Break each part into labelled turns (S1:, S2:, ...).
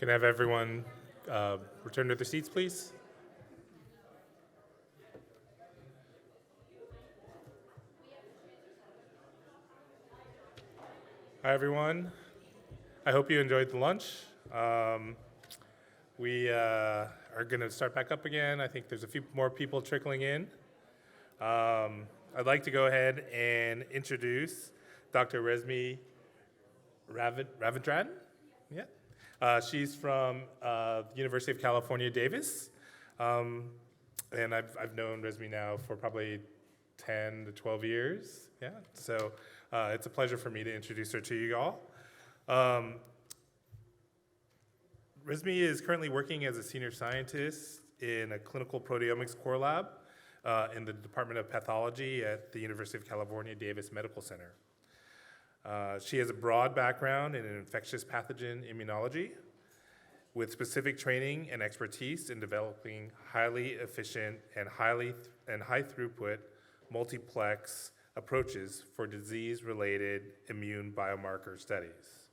S1: Can I have everyone return to their seats, please? Hi, everyone. I hope you enjoyed the lunch. We are going to start back up again. I think there's a few more people trickling in. I'd like to go ahead and introduce Dr. Resmi Ravindran. Yeah. She's from the University of California, Davis. And I've known Resmi now for probably 10 to 12 years. Yeah. So it's a pleasure for me to introduce her to you all. Resmi is currently working as a senior scientist in a Clinical Proteomics Core Lab in the Department of Pathology at the University of California, Davis Medical Center. She has a broad background in infectious pathogen immunology with specific training and expertise in developing highly efficient and high throughput multiplex approaches for disease-related immune biomarker studies.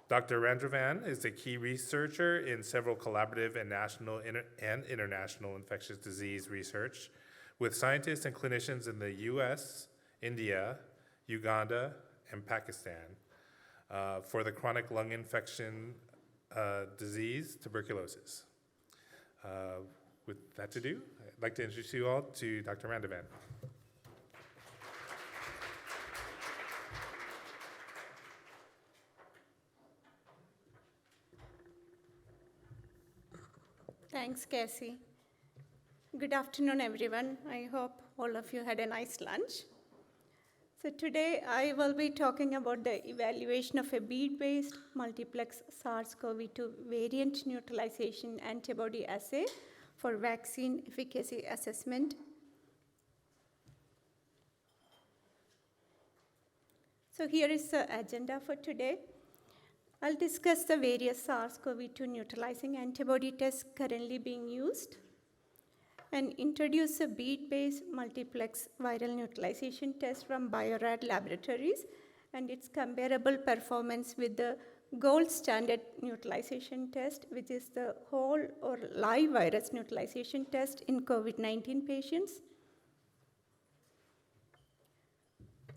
S1: Dr. Ravindran is a key researcher in several collaborative and national and international infectious disease research with scientists and clinicians in the US, India, Uganda, and Pakistan for the chronic lung infection disease, tuberculosis. With that to do, I'd like to introduce you all to Dr. Ravindran.
S2: Thanks, Cassie. Good afternoon, everyone. I hope all of you had a nice lunch. So today I will be talking about the evaluation of a bead-based multiplex SARS CoV-2 variant neutralization antibody assay for vaccine efficacy assessment. So here is the agenda for today. I'll discuss the various SARS-CoV-2 neutralizing antibody tests currently being used and introduce a bead-based multiplex viral neutralization test from Biorad Laboratories and its comparable performance with the gold standard neutralization test, which is the whole or live virus neutralization test in COVID-19 patients.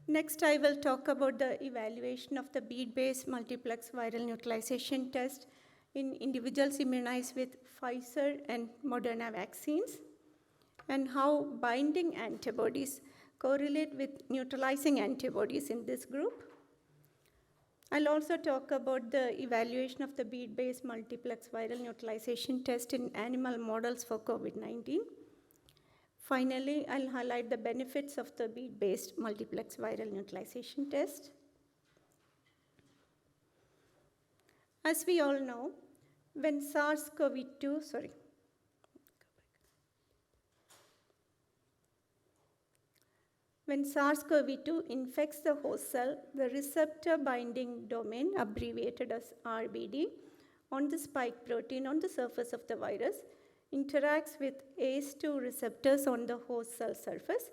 S2: Next, I will talk about the evaluation of the bead-based multiplex viral neutralization test in individuals immunized with Pfizer and Moderna vaccines, and how binding antibodies correlate with neutralizing antibodies in this group. I'll also talk about the evaluation of the bead-based multiplex viral neutralization test in animal models for COVID-19. Finally, I'll highlight the benefits of the bead-based multiplex viral neutralization test. As we all know, when SARS-CoV-2 infects the host cell, the receptor binding domain, abbreviated as RBD, on the spike protein on the surface of the virus, interacts with ACE2 receptors on the host cell surface.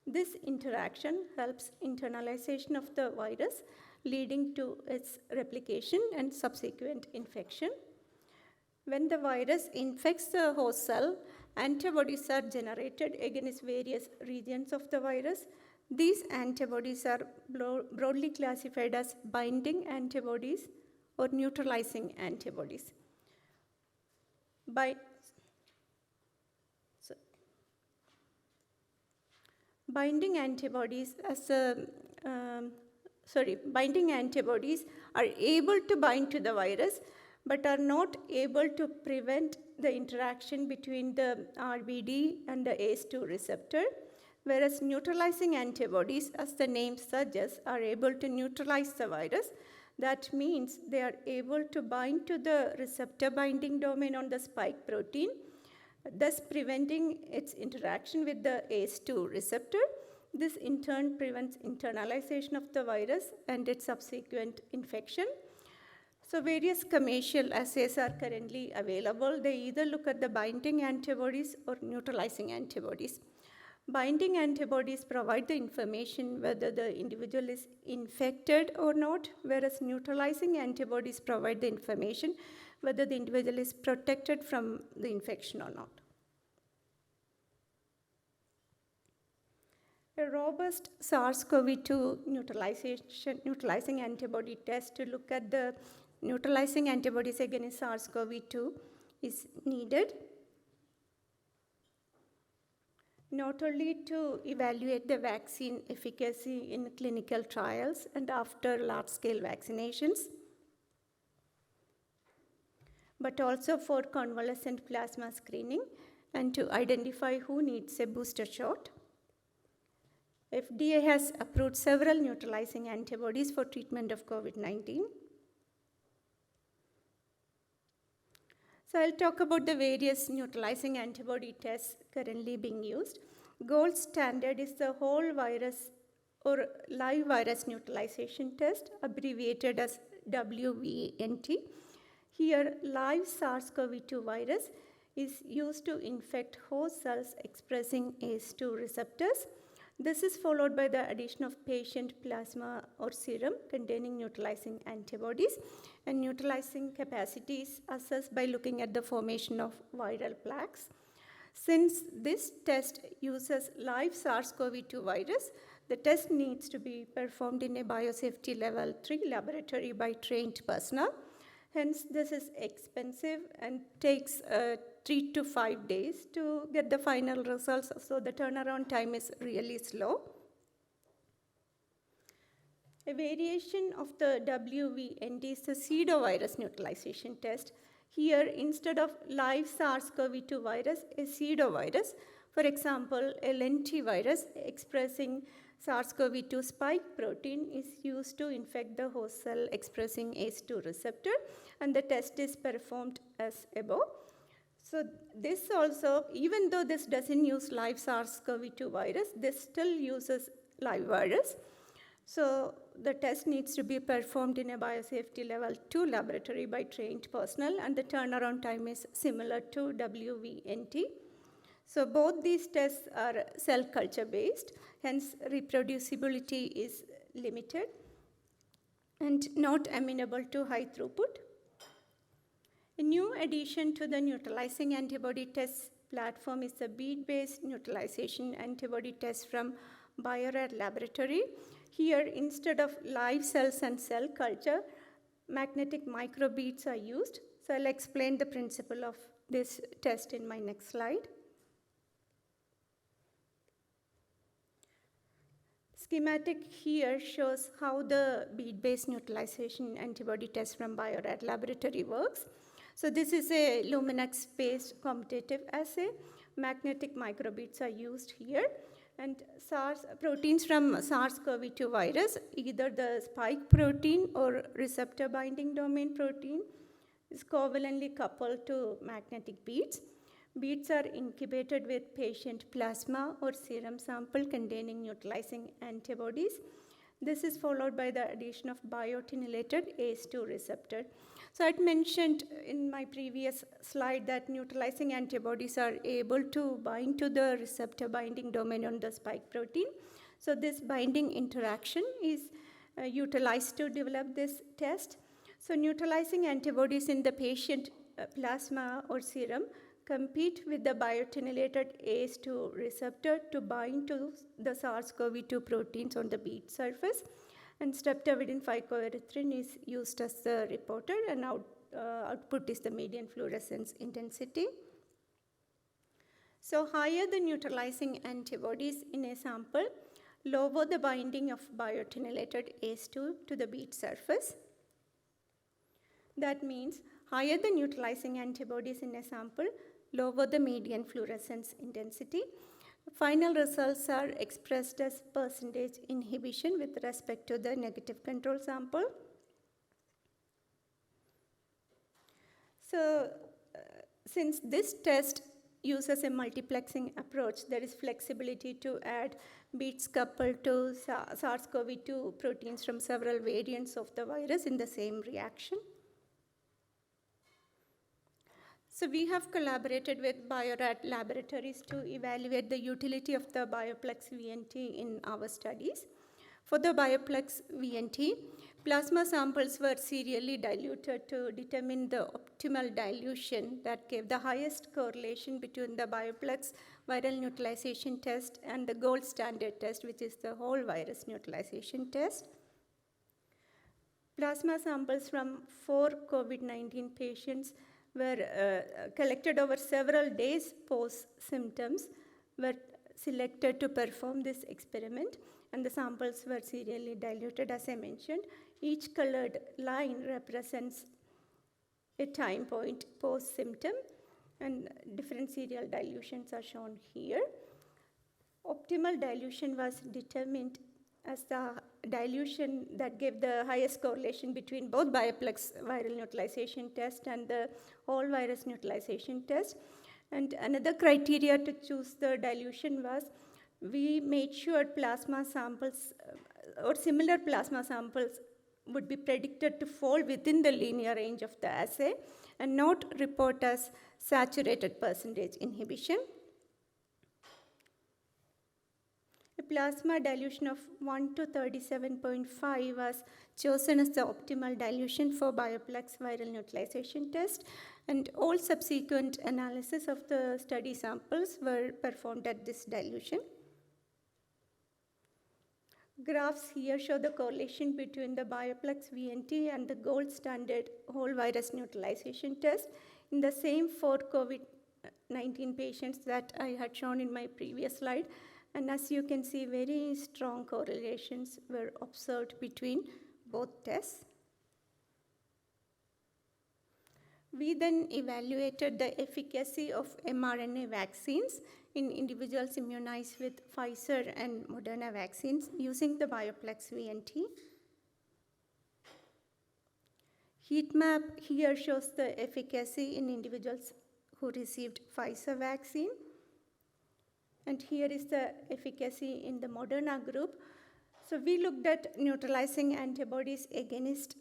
S2: This interaction helps internalization of the virus, leading to its replication and subsequent infection. When the virus infects the host cell, antibodies are generated against various regions of the virus. These antibodies are broadly classified as binding antibodies or neutralizing antibodies. Binding antibodies are able to bind to the virus, but are not able to prevent the interaction between the RBD and the ACE2 receptor, whereas neutralizing antibodies, as the name suggests, are able to neutralize the virus. That means they are able to bind to the receptor binding domain on the spike protein, thus preventing its interaction with the ACE2 receptor. This in turn prevents internalization of the virus and its subsequent infection. So various commercial assays are currently available. They either look at the binding antibodies or neutralizing antibodies. Binding antibodies provide the information whether the individual is infected or not, whereas neutralizing antibodies provide the information whether the individual is protected from the infection or not. A robust SARS-CoV-2 neutralizing antibody test to look at the neutralizing antibodies against SARS-CoV-2 is needed, not only to evaluate the vaccine efficacy in clinical trials and after large-scale vaccinations, but also for convalescent plasma screening and to identify who needs a booster shot. FDA has approved several neutralizing antibodies for treatment of COVID-19. So I'll talk about the various neutralizing antibody tests currently being used. Gold standard is the whole virus or live virus neutralization test, abbreviated as WVNT. Here, live SARS-CoV-2 virus is used to infect host cells expressing ACE2 receptors. This is followed by the addition of patient plasma or serum containing neutralizing antibodies, and neutralizing capacity is assessed by looking at the formation of viral plaques. Since this test uses live SARS-CoV-2 virus, the test needs to be performed in a biosafety level 3 laboratory by trained personnel. Hence, this is expensive and takes 3 to 5 days to get the final results, so the turnaround time is really slow. A variation of the WVNT is the pseudovirus neutralization test. Here, instead of live SARS-CoV-2 virus, a pseudovirus, for example, a lentivirus expressing SARS-CoV-2 spike protein is used to infect the host cell expressing ACE2 receptor, and the test is performed as above. So this also, even though this doesn't use live SARS-CoV-2 virus, this still uses live virus. So the test needs to be performed in a biosafety level 2 laboratory by trained personnel, and the turnaround time is similar to WVNT. So both these tests are cell culture based, hence reproducibility is limited and not amenable to high throughput. A new addition to the neutralizing antibody test platform is the Bead-based neutralization antibody test from Biography laboratory. Here, instead of live cells and cell culture, magnetic microbeads are used. So I'll explain the principle of this test in my next slide. Schematic here shows how the bead-based neutralization antibody test from Biography laboratory works. So this is a Luminex-based competitive assay. Magnetic microbeads are used here. And proteins from SARS-CoV-2 virus, either the spike protein or receptor binding domain protein, is covalently coupled to magnetic beads. Beads are incubated with patient plasma or serum sample containing neutralizing antibodies. This is followed by the addition of biotinylated ACE2 receptor. So I had mentioned in my previous slide that neutralizing antibodies are able to bind to the receptor binding domain on the spike protein. So this binding interaction is utilized to develop this test. So neutralizing antibodies in the patient plasma or serum compete with the biotinylated ACE2 receptor to bind to the SARS-CoV-2 proteins on the bead surface. And streptavidin 5-coerythrin is used as the reporter, and output is the median fluorescence intensity. So higher the neutralizing antibodies in a sample, lower the binding of biotinylated ACE2 to the bead surface. That means higher the neutralizing antibodies in a sample, lower the median fluorescence intensity. Final results are expressed as percentage inhibition with respect to the negative control sample. So since this test uses a multiplexing approach, there is flexibility to add beads coupled to SARS-CoV-2 proteins from several variants of the virus in the same reaction. So we have collaborated with Biography laboratories to evaluate the utility of the Bioplex VNT in our studies. For the Bioplex VNT, plasma samples were serially diluted to determine the optimal dilution that gave the highest correlation between the Bioplex viral neutralization test and the gold standard test, which is the whole virus neutralization test. Plasma samples from 4 COVID-19 patients were collected over several days post-symptoms, were selected to perform this experiment, and the samples were serially diluted, as I mentioned. Each colored line represents a time point post-symptom, and different serial dilutions are shown here. Optimal dilution was determined as the dilution that gave the highest correlation between both Bioplex viral neutralization test and the whole virus neutralization test. And another criteria to choose the dilution was we made sure plasma samples or similar plasma samples would be predicted to fall within the linear range of the assay and not report as saturated percentage inhibition. A plasma dilution of 1 to 37.5 was chosen as the optimal dilution for Bioplex viral neutralization test, and all subsequent analysis of the study samples were performed at this dilution. Graphs here show the correlation between the Bioplex VNT and the gold standard whole virus neutralization test in the same 4 COVID-19 patients that I had shown in my previous slide. And as you can see, very strong correlations were observed between both tests. We then evaluated the efficacy of mRNA vaccines in individuals immunized with Pfizer and Moderna vaccines using the Bioplex VNT. Heat map here shows the efficacy in individuals who received Pfizer vaccine. And here is the efficacy in the Moderna group. So we looked at neutralizing antibodies against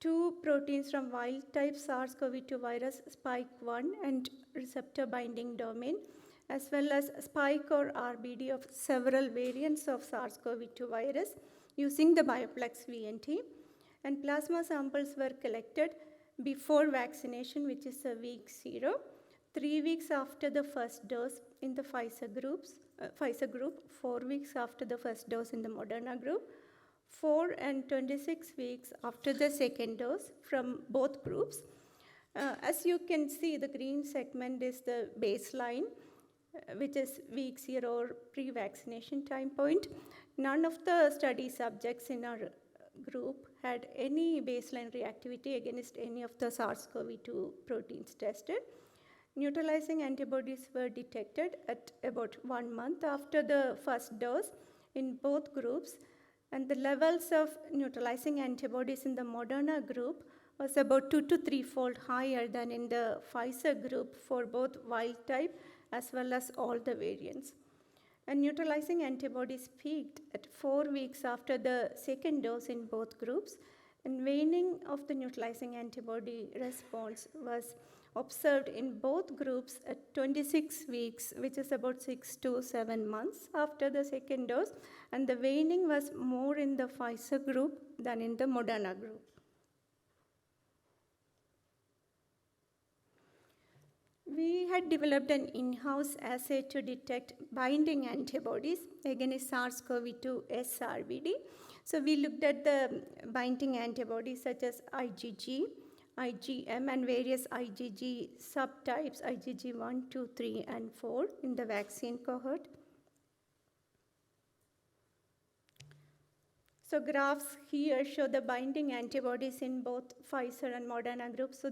S2: 2 proteins from wild-type SARS-CoV-2 virus, spike-1 and receptor binding domain, as well as spike or RBD of several variants of SARS-CoV-2 virus using the Bioplex VNT. And plasma samples were collected before vaccination, which is a week 0, 3 weeks after the first dose in the Pfizer group, 4 weeks after the first dose in the Moderna group, 4 and 26 weeks after the second dose from both groups. As you can see, the green segment is the baseline, which is week 0 or pre-vaccination time point. None of the study subjects in our group had any baseline reactivity against any of the SARS-CoV-2 proteins tested. Neutralizing antibodies were detected at about 1 month after the first dose in both groups, and the levels of neutralizing antibodies in the Moderna group was about 2 to 3-fold higher than in the Pfizer group for both wild type as well as all the variants. And neutralizing antibodies peaked at 4 weeks after the second dose in both groups, and waning of the neutralizing antibody response was observed in both groups at 26 weeks, which is about 6 to 7 months after the second dose, and the waning was more in the Pfizer group than in the Moderna group. We had developed an in-house assay to detect binding antibodies against SARS-CoV-2 SRBD. So we looked at the binding antibodies such as IgG, IgM, and various IgG subtypes, IgG 1, 2, 3, and 4 in the vaccine cohort. So graphs here show the binding antibodies in both Pfizer and Moderna groups. So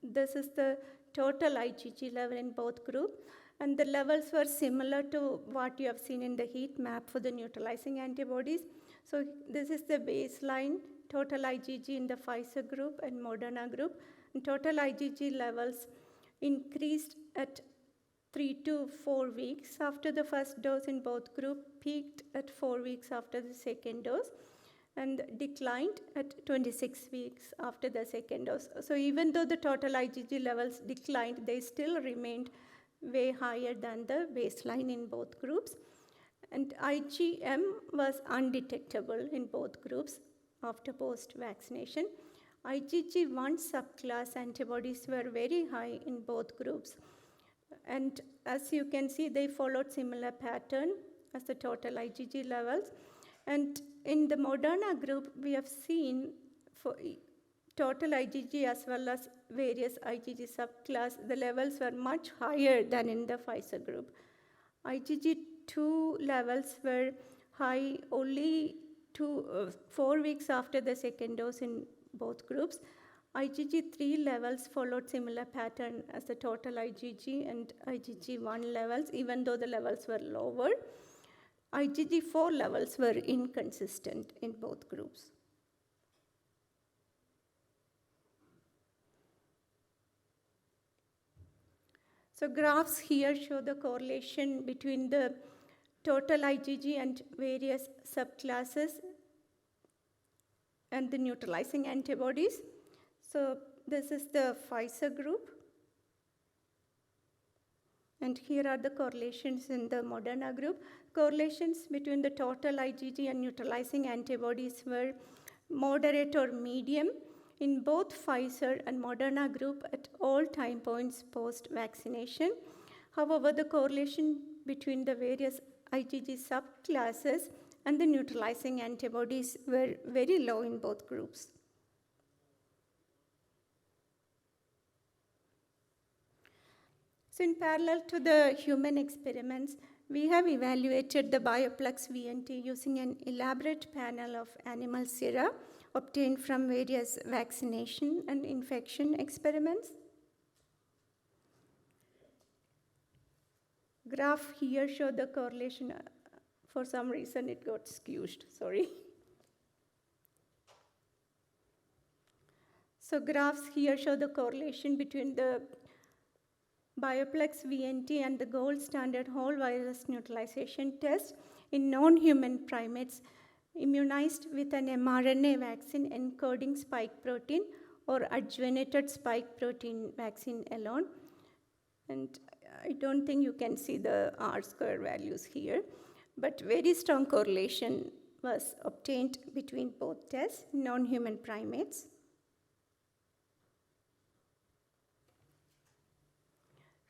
S2: this is the total IgG level in both groups, and the levels were similar to what you have seen in the heat map for the neutralizing antibodies. So this is the baseline total IgG in the Pfizer group and Moderna group, and total IgG levels increased at 3 to 4 weeks after the first dose in both groups, peaked at 4 weeks after the second dose, and declined at 26 weeks after the second dose. So even though the total IgG levels declined, they still remained way higher than the baseline in both groups. And IgM was undetectable in both groups after post-vaccination. IgG1 subclass antibodies were very high in both groups. And as you can see, they followed similar pattern as the total IgG levels. And in the Moderna group, we have seen for total IgG as well as various IgG subclass, the levels were much higher than in the Pfizer group. IgG2 levels were high only 4 weeks after the second dose in both groups. IgG3 levels followed similar pattern as the total IgG and IgG1 levels, even though the levels were lower. IgG4 levels were inconsistent in both groups. So graphs here show the correlation between the total IgG and various subclasses and the neutralizing antibodies. So this is the Pfizer group. And here are the correlations in the Moderna group. Correlations between the total IgG and neutralizing antibodies were moderate or medium in both Pfizer and Moderna group at all time points post-vaccination. However, the correlation between the various IgG subclasses and the neutralizing antibodies were very low in both groups. So in parallel to the human experiments, we have evaluated the Bioplex VNT using an elaborate panel of animal sera obtained from various vaccination and infection experiments. Graph here show the correlation. For some reason, it got skewed, sorry. So graphs here show the correlation between the Bioplex VNT and the gold standard whole virus neutralization test in non-human primates immunized with an mRNA vaccine encoding spike protein or adjuvanted spike protein vaccine alone. And I don't think you can see the R-square values here, but very strong correlation was obtained between both tests, non-human primates.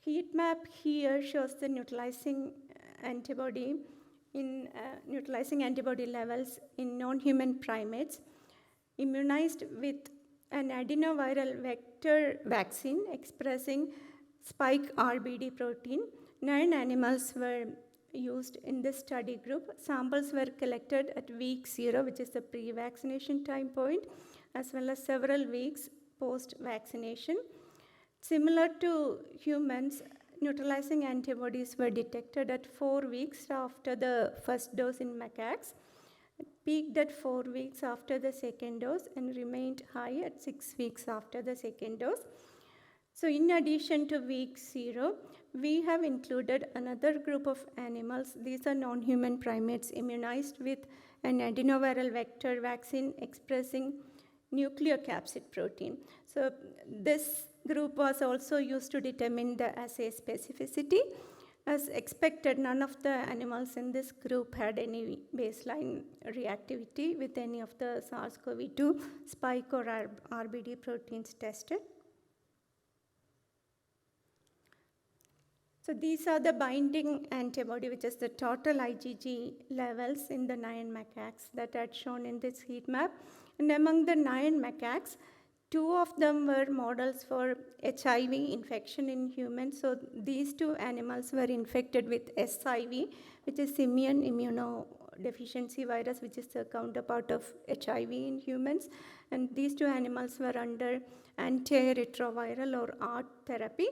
S2: Heat map here shows the neutralizing antibody levels in non-human primates immunized with an adenoviral vector vaccine expressing spike RBD protein. 9 animals were used in this study group. Samples were collected at week 0, which is the pre-vaccination time point, as well as several weeks post-vaccination. Similar to humans, neutralizing antibodies were detected at 4 weeks after the first dose in macaques, peaked at 4 weeks after the second dose, and remained high at 6 weeks after the second dose. So in addition to week 0, we have included another group of animals. These are non-human primates immunized with an adenoviral vector vaccine expressing nucleocapsid protein. So this group was also used to determine the assay specificity. As expected, none of the animals in this group had any baseline reactivity with any of the SARS-CoV-2 spike or RBD proteins tested. So these are the binding antibody, which is the total IgG levels in the 9 macaques that are shown in this heat map. And among the 9 macaques, 2 of them were models for HIV infection in humans. So these 2 animals were infected with SIV, which is simian immunodeficiency virus, which is the counterpart of HIV in humans. And these 2 animals were under antiretroviral or ART therapy.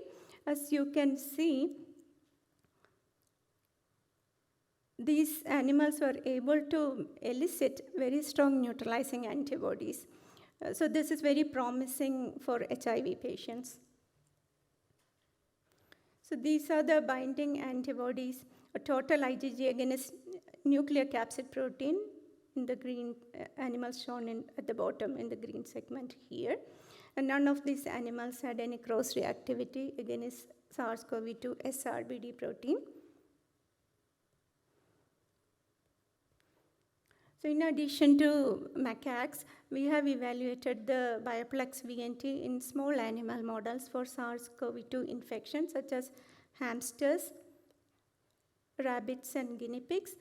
S2: As you can see, these animals were able to elicit very strong neutralizing antibodies. So this is very promising for HIV patients. So these are the binding antibodies, a total IgG against nucleocapsid protein in the green animals shown at the bottom in the green segment here. And none of these animals had any cross-reactivity against SARS-CoV-2 SRBD protein. So in addition to macaques, we have evaluated the Bioplex VNT in small animal models for SARS-CoV-2 infections, such as hamsters, rabbits, and guinea pigs.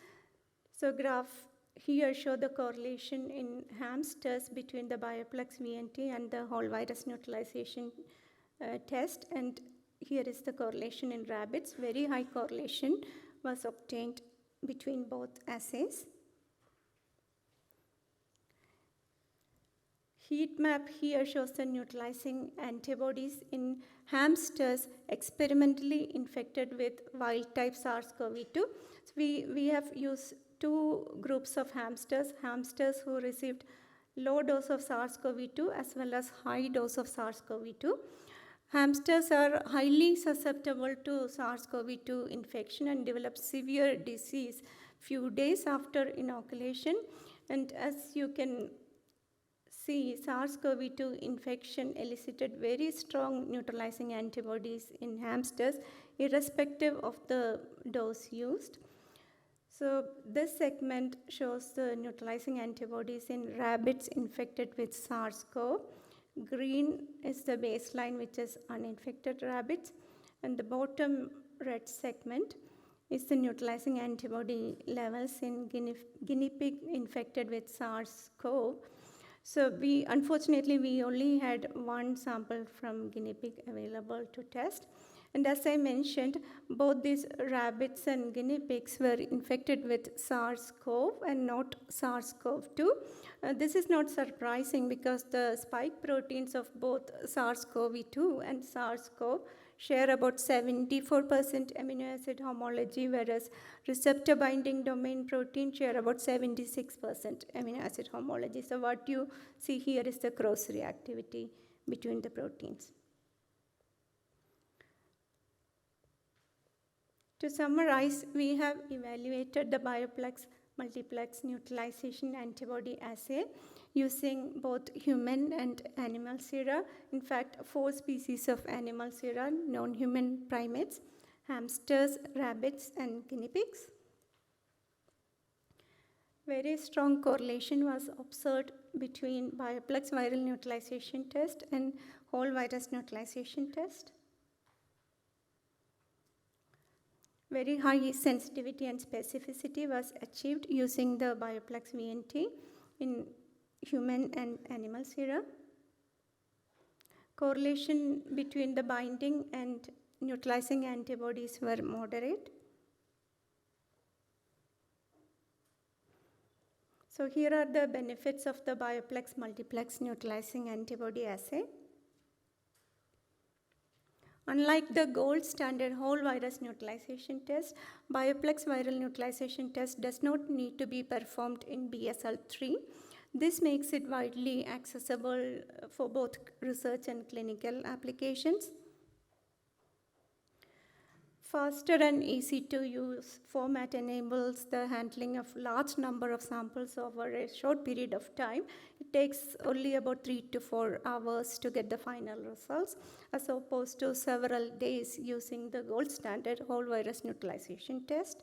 S2: So graph here show the correlation in hamsters between the Bioplex VNT and the whole virus neutralization test. And here is the correlation in rabbits. Very high correlation was obtained between both assays. Heat map here shows the neutralizing antibodies in hamsters experimentally infected with wild-type SARS-CoV-2. So we have used two groups of hamsters who received low dose of SARS-CoV-2 as well as high dose of SARS-CoV-2. Hamsters are highly susceptible to SARS-CoV-2 infection and develop severe disease few days after inoculation. And as you can see, SARS-CoV-2 infection elicited very strong neutralizing antibodies in hamsters, irrespective of the dose used. So this segment shows the neutralizing antibodies in rabbits infected with SARS-CoV. Green is the baseline, which is uninfected rabbits, and the bottom red segment is the neutralizing antibody levels in guinea pig infected with SARS-CoV. So unfortunately, we only had one sample from guinea pig available to test. And as I mentioned, both these rabbits and guinea pigs were infected with SARS-CoV and not SARS-CoV-2. This is not surprising because the spike proteins of both SARS-CoV-2 and SARS-CoV share about 74% amino acid homology, whereas receptor binding domain protein share about 76% amino acid homology. So what you see here is the cross-reactivity between the proteins. To summarize, we have evaluated the Bioplex Multiplex Neutralization Antibody Assay using both human and animal sera. In fact, 4 species of animal sera, non-human primates, hamsters, rabbits, and guinea pigs. Very strong correlation was observed between Bioplex viral neutralization test and whole virus neutralization test. Very high sensitivity and specificity was achieved using the Bioplex VNT in human and animal sera. Correlation between the binding and neutralizing antibodies were moderate. So here are the benefits of the Bioplex Multiplex Neutralizing Antibody Assay. Unlike the gold standard whole virus neutralization test, Bioplex viral neutralization test does not need to be performed in BSL-3. This makes it widely accessible for both research and clinical applications. Faster and easy to use format enables the handling of large number of samples over a short period of time. It takes only about 3 to 4 hours to get the final results, as opposed to several days using the gold standard whole virus neutralization test.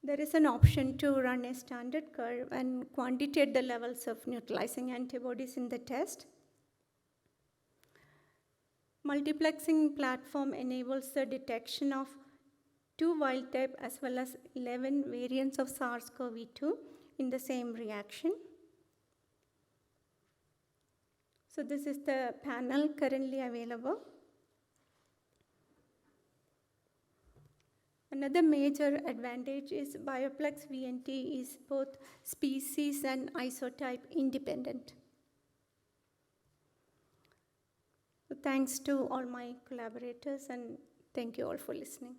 S2: There is an option to run a standard curve and quantitate the levels of neutralizing antibodies in the test. Multiplexing platform enables the detection of 2 wild type as well as 11 variants of SARS-CoV-2 in the same reaction. So this is the panel currently available. Another major advantage is Bioplex VNT is both species and isotype independent. So thanks to all my collaborators, and thank you all for listening.